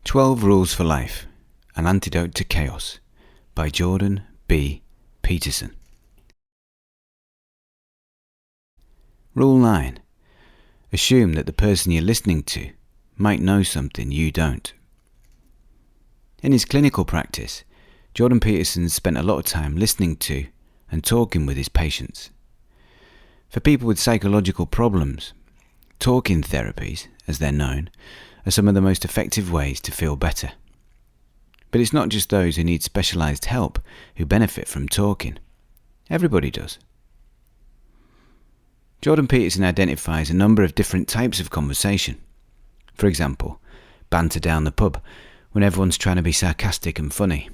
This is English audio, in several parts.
12 Rules for Life, An Antidote to Chaos by Jordan B. Peterson. Rule 9. Assume that the person you're listening to might know something you don't. In his clinical practice, Jordan Peterson spent a lot of time listening to and talking with his patients. For people with psychological problems, talking therapies, as they're known, are some of the most effective ways to feel better. But it's not just those who need specialised help who benefit from talking. Everybody does. Jordan Peterson identifies a number of different types of conversation. For example, banter down the pub when everyone's trying to be sarcastic and funny.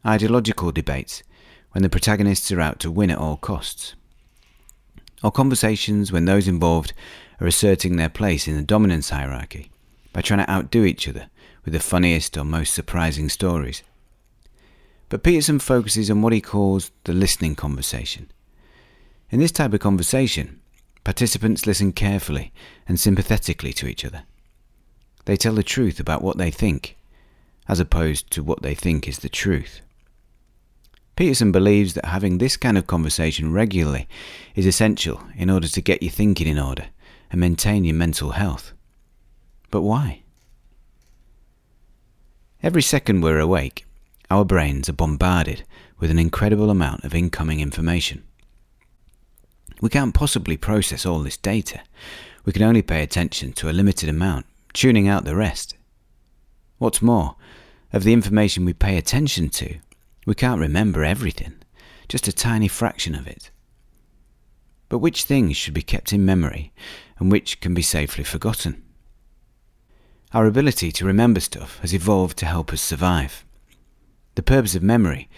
Ideological debates when the protagonists are out to win at all costs. Or conversations when those involved are asserting their place in the dominance hierarchy by trying to outdo each other with the funniest or most surprising stories. But Peterson focuses on what he calls the listening conversation. In this type of conversation, participants listen carefully and sympathetically to each other. They tell the truth about what they think, as opposed to what they think is the truth. Peterson believes that having this kind of conversation regularly is essential in order to get your thinking in order and maintain your mental health. But why? Every second we're awake, our brains are bombarded with an incredible amount of incoming information. We can't possibly process all this data. We can only pay attention to a limited amount, tuning out the rest. What's more, of the information we pay attention to, we can't remember everything, just a tiny fraction of it. But which things should be kept in memory and which can be safely forgotten? Our ability to remember stuff has evolved to help us survive. The purpose of memory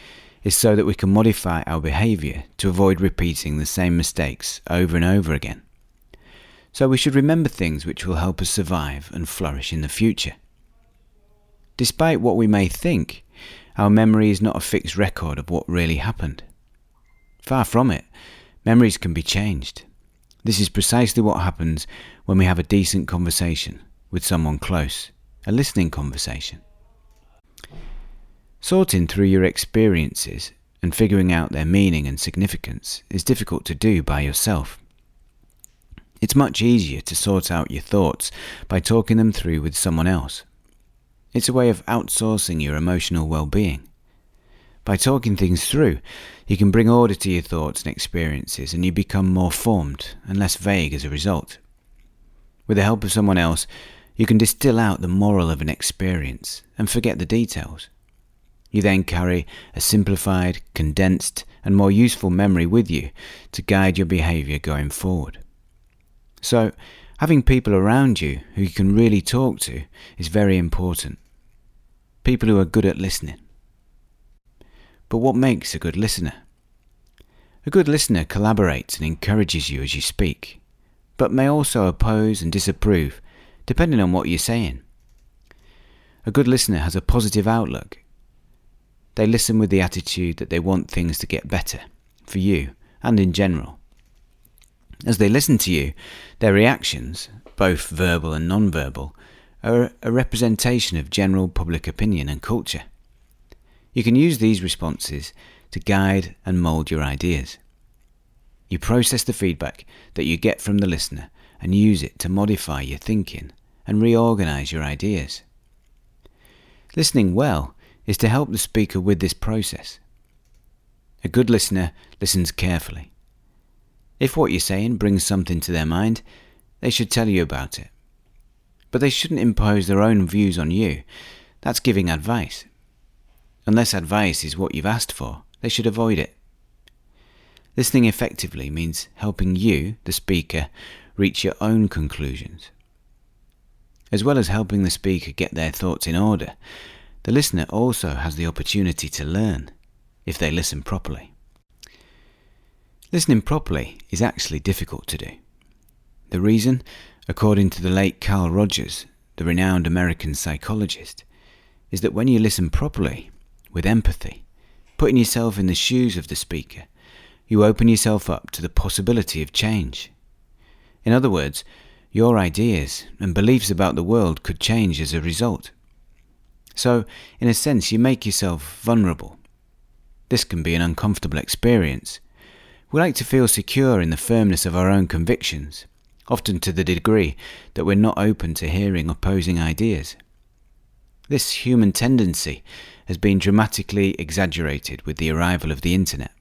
is so that we can modify our behaviour to avoid repeating the same mistakes over and over again. So we should remember things which will help us survive and flourish in the future. Despite what we may think, our memory is not a fixed record of what really happened. Far from it, memories can be changed. This is precisely what happens when we have a decent conversation with someone close, a listening conversation. Sorting through your experiences and figuring out their meaning and significance is difficult to do by yourself. It's much easier to sort out your thoughts by talking them through with someone else. It's a way of outsourcing your emotional well-being. By talking things through, you can bring order to your thoughts and experiences, and you become more formed and less vague as a result. With the help of someone else, you can distill out the moral of an experience and forget the details. You then carry a simplified, condensed, and more useful memory with you to guide your behaviour going forward. So, having people around you who you can really talk to is very important. People who are good at listening. But what makes a good listener? A good listener collaborates and encourages you as you speak, but may also oppose and disapprove, depending on what you're saying. A good listener has a positive outlook. They listen with the attitude that they want things to get better, for you and in general. As they listen to you, their reactions, both verbal and non-verbal, are a representation of general public opinion and culture. You can use these responses to guide and mould your ideas. You process the feedback that you get from the listener and use it to modify your thinking and reorganise your ideas. Listening well is to help the speaker with this process. A good listener listens carefully. If what you're saying brings something to their mind, they should tell you about it. But they shouldn't impose their own views on you. That's giving advice. Unless advice is what you've asked for, they should avoid it. Listening effectively means helping you, the speaker, reach your own conclusions. As well as helping the speaker get their thoughts in order, the listener also has the opportunity to learn, if they listen properly. Listening properly is actually difficult to do. The reason, according to the late Carl Rogers, the renowned American psychologist, is that when you listen properly, with empathy, putting yourself in the shoes of the speaker, you open yourself up to the possibility of change. In other words, your ideas and beliefs about the world could change as a result. So, in a sense, you make yourself vulnerable. This can be an uncomfortable experience. We like to feel secure in the firmness of our own convictions, often to the degree that we're not open to hearing opposing ideas. This human tendency has been dramatically exaggerated with the arrival of the internet.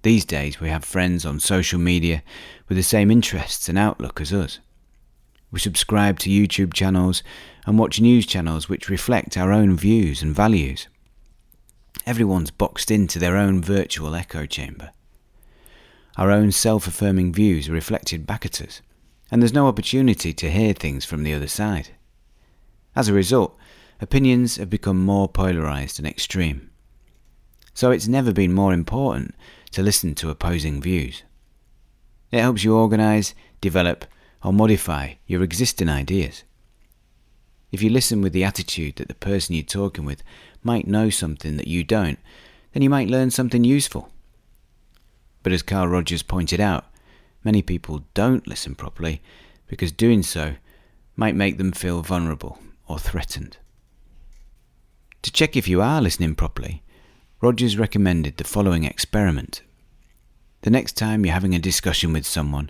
These days we have friends on social media with the same interests and outlook as us. We subscribe to YouTube channels and watch news channels which reflect our own views and values. Everyone's boxed into their own virtual echo chamber. Our own self-affirming views are reflected back at us, and there's no opportunity to hear things from the other side. As a result, opinions have become more polarised and extreme. So it's never been more important to listen to opposing views. It helps you organise, develop, or modify your existing ideas. If you listen with the attitude that the person you're talking with might know something that you don't, then you might learn something useful. But as Carl Rogers pointed out, many people don't listen properly because doing so might make them feel vulnerable or threatened. To check if you are listening properly, Rogers recommended the following experiment. The next time you're having a discussion with someone,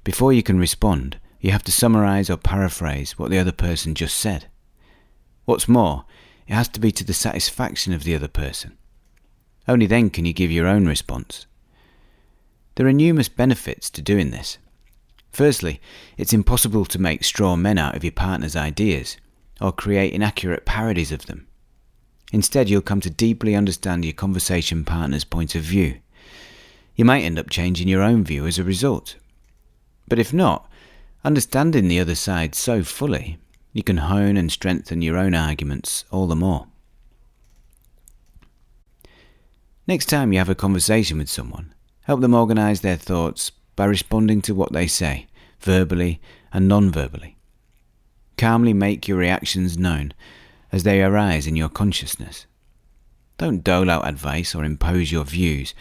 before you can respond, you have to summarise or paraphrase what the other person just said. What's more, it has to be to the satisfaction of the other person. Only then can you give your own response. There are numerous benefits to doing this. Firstly, it's impossible to make straw men out of your partner's ideas, or create inaccurate parodies of them. Instead, you'll come to deeply understand your conversation partner's point of view. You might end up changing your own view as a result. But if not, understanding the other side so fully, you can hone and strengthen your own arguments all the more. Next time you have a conversation with someone, help them organise their thoughts by responding to what they say, verbally and non-verbally. Calmly make your reactions known as they arise in your consciousness. Don't dole out advice or impose your views.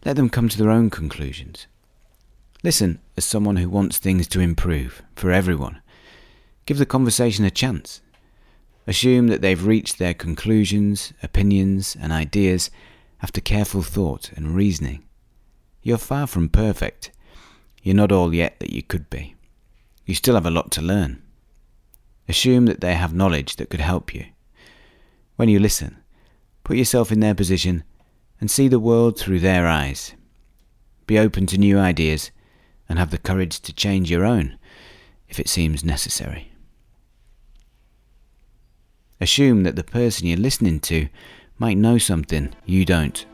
Let them come to their own conclusions. Listen as someone who wants things to improve for everyone. Give the conversation a chance. Assume that they've reached their conclusions, opinions, and ideas after careful thought and reasoning. You're far from perfect. You're not all yet that you could be. You still have a lot to learn. Assume that they have knowledge that could help you. When you listen, put yourself in their position and see the world through their eyes. Be open to new ideas and have the courage to change your own if it seems necessary. Assume that the person you're listening to might know something you don't.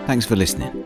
Thanks for listening.